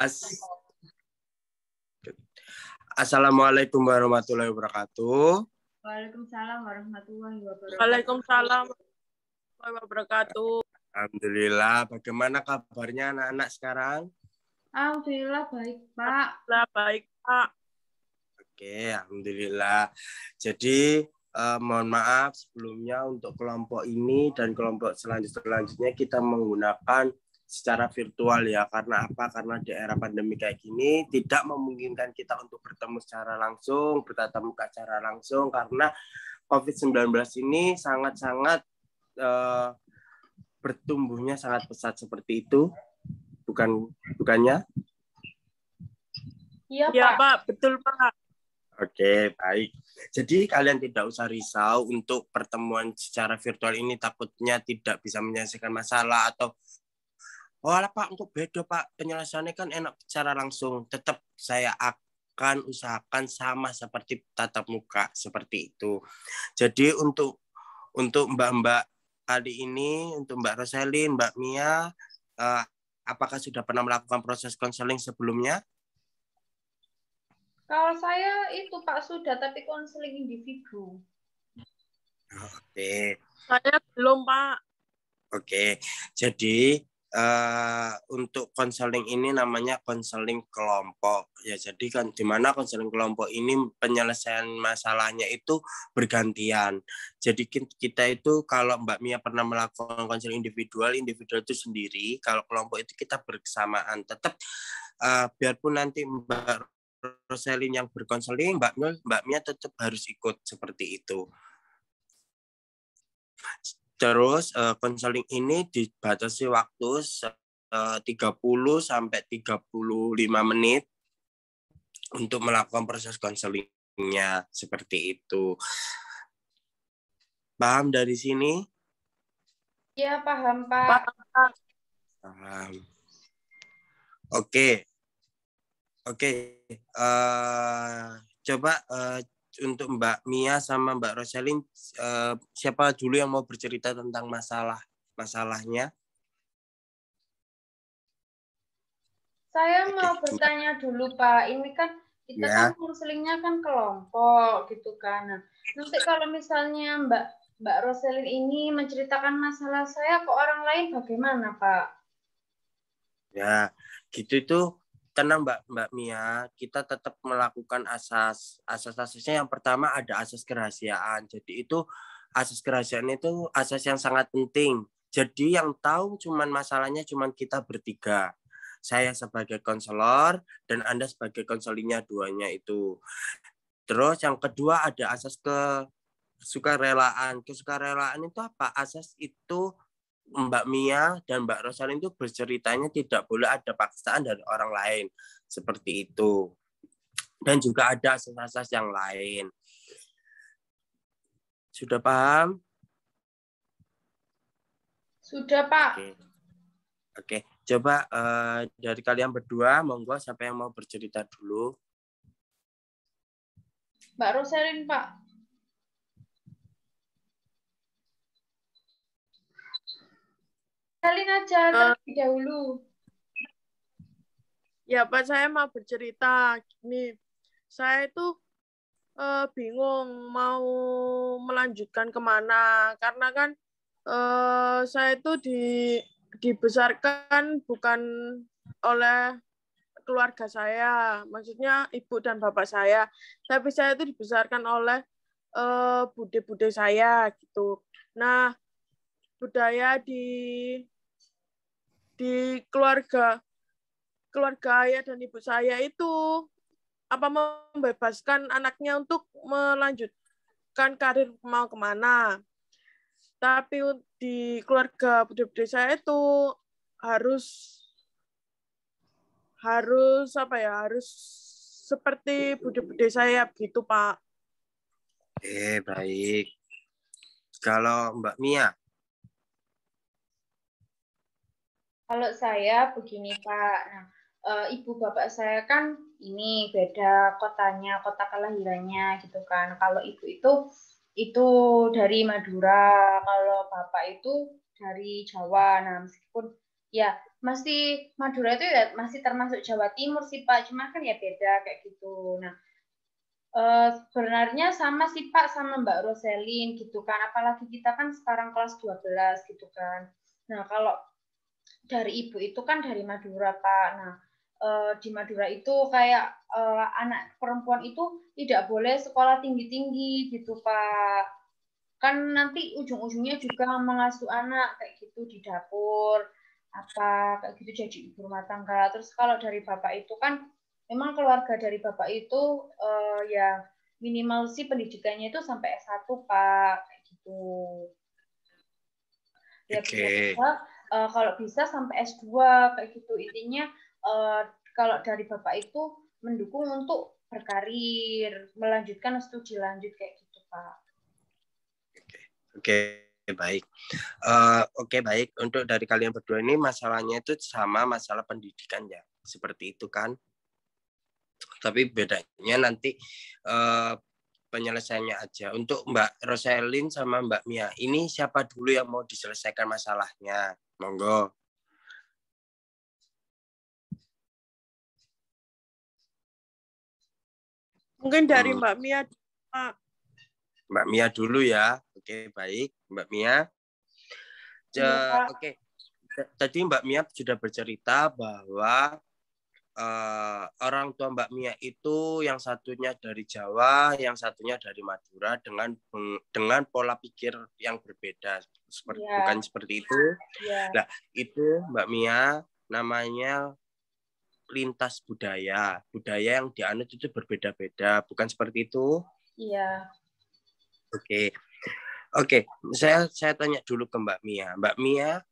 As- Assalamualaikum warahmatullahi wabarakatuh. Waalaikumsalam warahmatullahi wabarakatuh. Waalaikumsalam warahmatullahi wabarakatuh. Alhamdulillah. Bagaimana kabarnya anak-anak sekarang? Alhamdulillah baik, Pak. Alhamdulillah baik, Pak. Oke, alhamdulillah. Jadi mohon maaf sebelumnya untuk kelompok ini dan kelompok selanjutnya kita menggunakan secara virtual ya. Karena apa? Karena di era pandemi kayak gini tidak memungkinkan kita untuk bertemu secara langsung, bertatap muka secara langsung karena COVID-19 ini sangat-sangat bertumbuhnya sangat pesat seperti itu. Bukannya? Iya, Ya, Pak. Pak. Betul, Pak. Oke, baik. Jadi kalian tidak usah risau untuk pertemuan secara virtual ini takutnya tidak bisa menyelesaikan masalah atau oh lah Pak, untuk beda Pak, penyelesaiannya kan enak secara langsung. Tetap saya akan usahakan sama seperti tatap muka seperti itu. Jadi untuk Mbak-mbak kali ini, untuk Mbak Roselin, Mbak Mia, apakah sudah pernah melakukan proses konseling sebelumnya? Kalau saya itu Pak sudah, tapi konseling individu. Oke. Saya belum, Pak. Oke. Jadi untuk konseling ini namanya konseling kelompok ya. Jadi kan di mana konseling kelompok ini penyelesaian masalahnya itu bergantian. Jadi kita itu kalau Mbak Mia pernah melakukan konseling individual itu sendiri, kalau kelompok itu kita bersamaan. Tetap biarpun nanti Mbak Roselin yang berkonseling, Mbak Mia tetap harus ikut seperti itu. Terus konseling ini dibatasi waktu 30 sampai 35 menit untuk melakukan proses konselingnya seperti itu. Paham dari sini? Iya, paham, Pak. Paham. Oke. Coba untuk Mbak Mia sama Mbak Roselin, siapa dulu yang mau bercerita tentang masalahnya? Saya mau bertanya dulu, Pak. Ini kan kita kan konselingnya kan kelompok gitu kan. Nah, nanti kalau misalnya Mbak Roselin ini menceritakan masalah saya ke orang lain bagaimana, Pak? Ya, gitu itu tenang Mbak Mia, kita tetap melakukan asasnya. Yang pertama ada asas kerahasiaan. Jadi itu asas kerahasiaan itu asas yang sangat penting. Jadi yang tahu cuman masalahnya cuman kita bertiga. Saya sebagai konselor dan Anda sebagai konselingnya, duanya itu. Terus yang kedua ada asas kesukarelaan. Kesukarelaan itu apa? Asas itu Mbak Mia dan Mbak Rosalin itu berceritanya tidak boleh ada paksaan dari orang lain. Seperti itu. Dan juga ada asas-asas yang lain. Sudah paham? Sudah, Pak. Oke. Coba dari kalian berdua, monggo siapa yang mau bercerita dulu? Mbak Roselin, Pak. Roselin aja terlebih dahulu. Ya, Pak, saya mau bercerita. Gini, saya itu bingung mau melanjutkan kemana. Karena kan saya itu dibesarkan bukan oleh keluarga saya, maksudnya ibu dan bapak saya, tapi saya itu dibesarkan oleh bude-bude saya gitu. Nah, budaya di keluarga ayah dan ibu saya itu membebaskan anaknya untuk melanjutkan karir mau kemana. Tapi di keluarga bude-bude saya itu harus seperti bude-bude saya gitu, Pak. Baik. Kalau Mbak Mia? Kalau saya begini, Pak. Nah, ibu bapak saya kan ini beda kotanya, kota kelahirannya gitu kan. Kalau ibu itu dari Madura, kalau bapak itu dari Jawa. Nah, meskipun Ya, masih Madura itu ya masih termasuk Jawa Timur sih Pak, cuma kan ya beda kayak gitu. Nah, sebenarnya sama sih Pak sama Mbak Roselin gitu kan, apalagi kita kan sekarang kelas 12 gitu kan. Nah, kalau dari ibu itu kan dari Madura Pak. Nah, di Madura itu kayak anak perempuan itu tidak boleh sekolah tinggi-tinggi gitu Pak. Kan nanti ujung-ujungnya juga mengasuh anak kayak gitu di dapur apa kayak gitu jadi ibu rumah tangga. Terus kalau dari bapak itu kan memang keluarga dari bapak itu ya minimal sih pendidikannya itu sampai S1 Pak kayak gitu. Ya Oke. kalau bisa sampai S2 kayak gitu. Intinya kalau dari bapak itu mendukung untuk berkarir, melanjutkan studi lanjut kayak gitu Pak. Oke, baik. Oke, baik. Untuk dari kalian berdua ini masalahnya itu sama masalah pendidikan ya, seperti itu kan? Tapi bedanya nanti penyelesaiannya aja. Untuk Mbak Roselin sama Mbak Mia, ini siapa dulu yang mau diselesaikan masalahnya? Monggo. Mungkin dari Mbak Mia, Pak. Mbak Mia dulu ya. Oke, baik. Mbak Mia. Oke. Tadi Mbak Mia sudah bercerita bahwa orang tua Mbak Mia itu yang satunya dari Jawa, yang satunya dari Madura dengan pola pikir yang berbeda. Bukan seperti itu. Nah, itu Mbak Mia namanya lintas budaya. Budaya yang dianut itu berbeda-beda, bukan seperti itu? Iya. Oke. Saya tanya dulu ke Mbak Mia. Mbak Mia,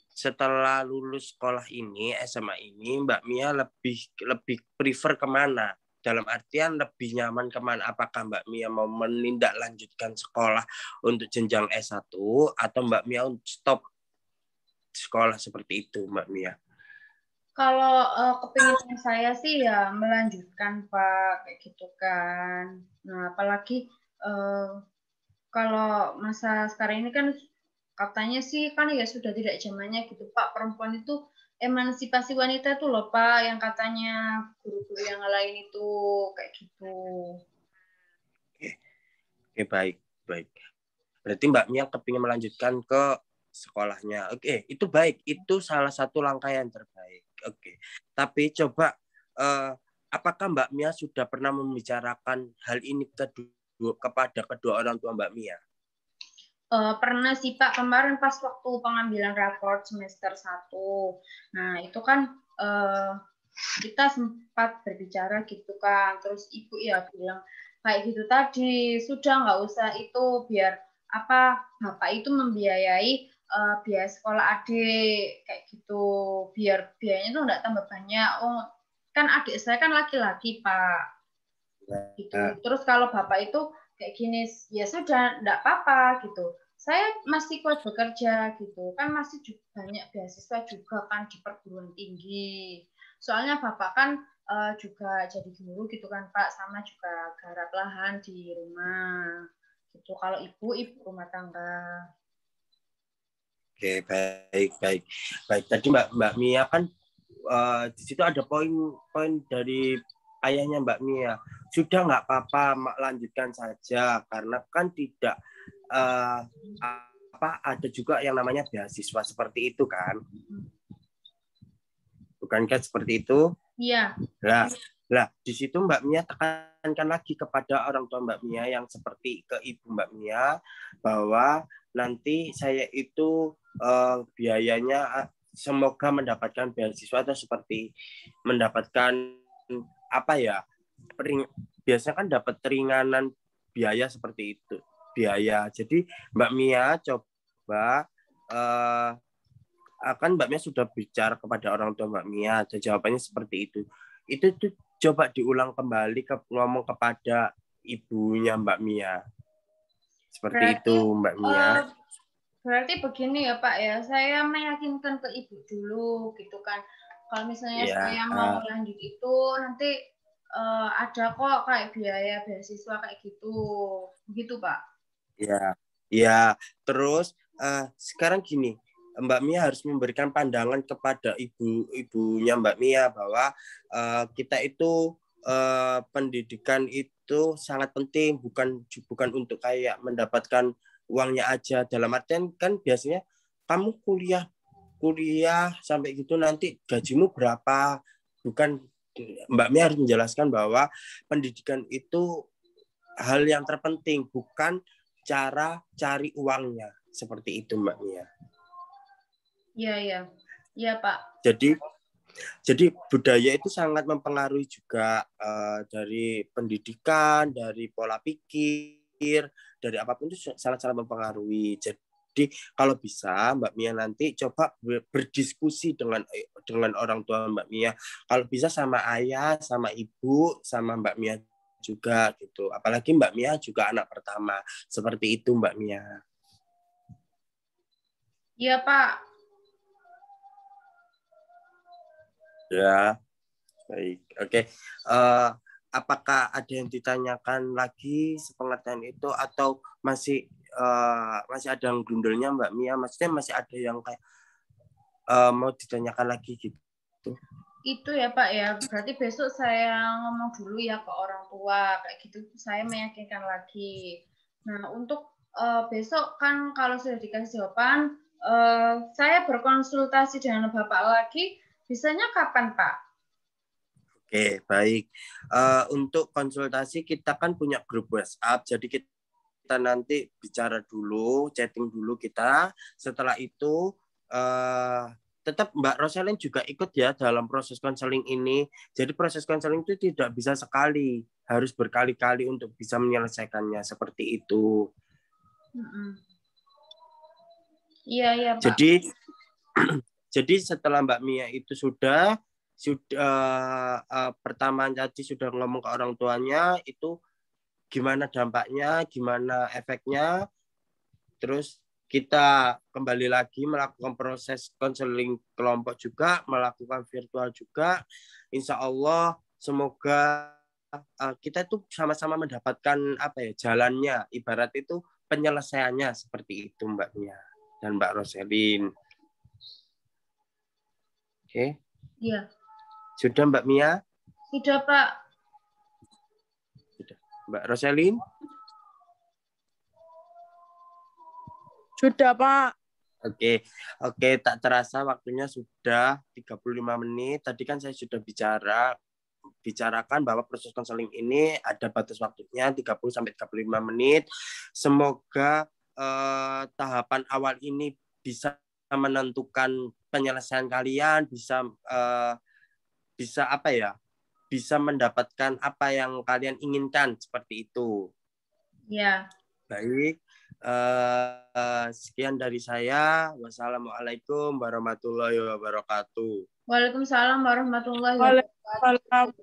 setelah lulus sekolah ini, SMA ini, Mbak Mia lebih prefer kemana? Dalam artian lebih nyaman kemana? Apakah Mbak Mia mau menindaklanjutkan sekolah untuk jenjang S1 atau Mbak Mia stop sekolah seperti itu, Mbak Mia? Kalau kepinginan saya sih ya melanjutkan Pak, kayak gitu kan. Nah, apalagi kalau masa sekarang ini kan katanya sih kan ya sudah tidak zamannya gitu Pak, perempuan itu emansipasi wanita tuh loh Pak, yang katanya guru-guru yang lain itu kayak gitu. Oke, baik. Berarti Mbak Mia kepingin melanjutkan ke sekolahnya. Oke, itu baik. Itu salah satu langkah yang terbaik. Oke. Tapi coba apakah Mbak Mia sudah pernah membicarakan hal ini kepada kedua orang tua Mbak Mia? Pernah sih Pak, kemarin pas waktu pengambilan raport semester 1. Nah, itu kan kita sempat berbicara gitu kan. Terus ibu ya bilang kayak gitu tadi, sudah nggak usah itu biar apa bapak itu membiayai biaya sekolah adik kayak gitu, biar biayanya tuh nggak tambah banyak. Oh, kan adik saya kan laki-laki Pak, gitu. Terus kalau bapak itu kayak gini, ya sudah, nggak apa-apa gitu. Saya masih kuat bekerja gitu, kan masih banyak beasiswa juga kan di perguruan tinggi. Soalnya bapak kan juga jadi guru gitu kan Pak, sama juga garap lahan di rumah gitu. Kalau ibu rumah tangga. Oke, baik. Tadi Mbak Mia kan di situ ada poin dari ayahnya Mbak Mia. Sudah nggak apa-apa, lanjutkan saja karena kan tidak ada juga yang namanya beasiswa seperti itu kan? Bukankah seperti itu? Iya. Lah, di situ Mbak Mia tekankan lagi kepada orang tua Mbak Mia yang seperti ke ibu Mbak Mia bahwa nanti saya itu biayanya semoga mendapatkan beasiswa atau seperti mendapatkan apa ya? Biasanya kan dapat keringanan biaya seperti itu. Jadi Mbak Mia coba akan Mbak Mia sudah bicara kepada orang tua Mbak Mia dan jawabannya seperti itu. Itu tuh coba diulang kembali ngomong kepada ibunya Mbak Mia. Seperti itu Mbak Mia. Berarti begini ya Pak ya, saya meyakinkan ke ibu dulu gitu kan. Kalau misalnya saya mau lanjut itu nanti ada kok kayak biaya beasiswa kayak gitu. Begitu Pak? Ya. Terus sekarang gini, Mbak Mia harus memberikan pandangan kepada ibunya Mbak Mia bahwa kita itu pendidikan itu sangat penting, bukan untuk kayak mendapatkan uangnya aja. Dalam artian kan biasanya kamu kuliah sampai gitu nanti gajimu berapa, bukan. Mbak Mia harus menjelaskan bahwa pendidikan itu hal yang terpenting, bukan cara cari uangnya. Seperti itu Mbak Mia. Iya Pak. Jadi budaya itu sangat mempengaruhi juga dari pendidikan, dari pola pikir, dari apapun itu sangat-sangat mempengaruhi. Jadi kalau bisa Mbak Mia nanti coba berdiskusi dengan orang tua Mbak Mia. Kalau bisa sama ayah, sama ibu, sama Mbak Mia juga gitu. Apalagi Mbak Mia juga anak pertama. Seperti itu Mbak Mia. Iya Pak. Ya, baik. Oke. Apakah ada yang ditanyakan lagi sepengertian itu atau masih ada yang grundelnya Mbak Mia? Maksudnya masih ada yang kayak mau ditanyakan lagi gitu? Itu ya Pak ya. Berarti besok saya ngomong dulu ya ke orang tua kayak gitu. Saya meyakinkan lagi. Nah untuk besok kan kalau sudah dikasih jawaban, saya berkonsultasi dengan Bapak lagi. Bisanya kapan Pak? Oke, baik. Untuk konsultasi kita kan punya grup WhatsApp, jadi kita nanti bicara dulu, chatting dulu kita. Setelah itu tetap Mbak Roselin juga ikut ya dalam proses konseling ini. Jadi proses konseling itu tidak bisa sekali, harus berkali-kali untuk bisa menyelesaikannya seperti itu. Iya Pak. Jadi setelah Mbak Mia itu sudah pertama tadi sudah ngomong ke orang tuanya itu gimana dampaknya, gimana efeknya, terus kita kembali lagi melakukan proses konseling kelompok juga, melakukan virtual juga. Insya Allah semoga kita itu sama-sama mendapatkan jalannya, ibarat itu penyelesaiannya seperti itu Mbak Mia dan Mbak Roselin. Oke. Iya. Sudah Mbak Mia? Sudah Pak. Sudah. Mbak Roselin? Sudah Pak. Oke, tak terasa waktunya sudah 35 menit. Tadi kan saya sudah bicarakan bahwa proses konseling ini ada batas waktunya 30 sampai 35 menit. Semoga tahapan awal ini bisa menentukan penyelesaian kalian, bisa bisa mendapatkan apa yang kalian inginkan seperti itu. Ya. Baik. Sekian dari saya. Wassalamualaikum warahmatullahi wabarakatuh. Waalaikumsalam warahmatullahi wabarakatuh.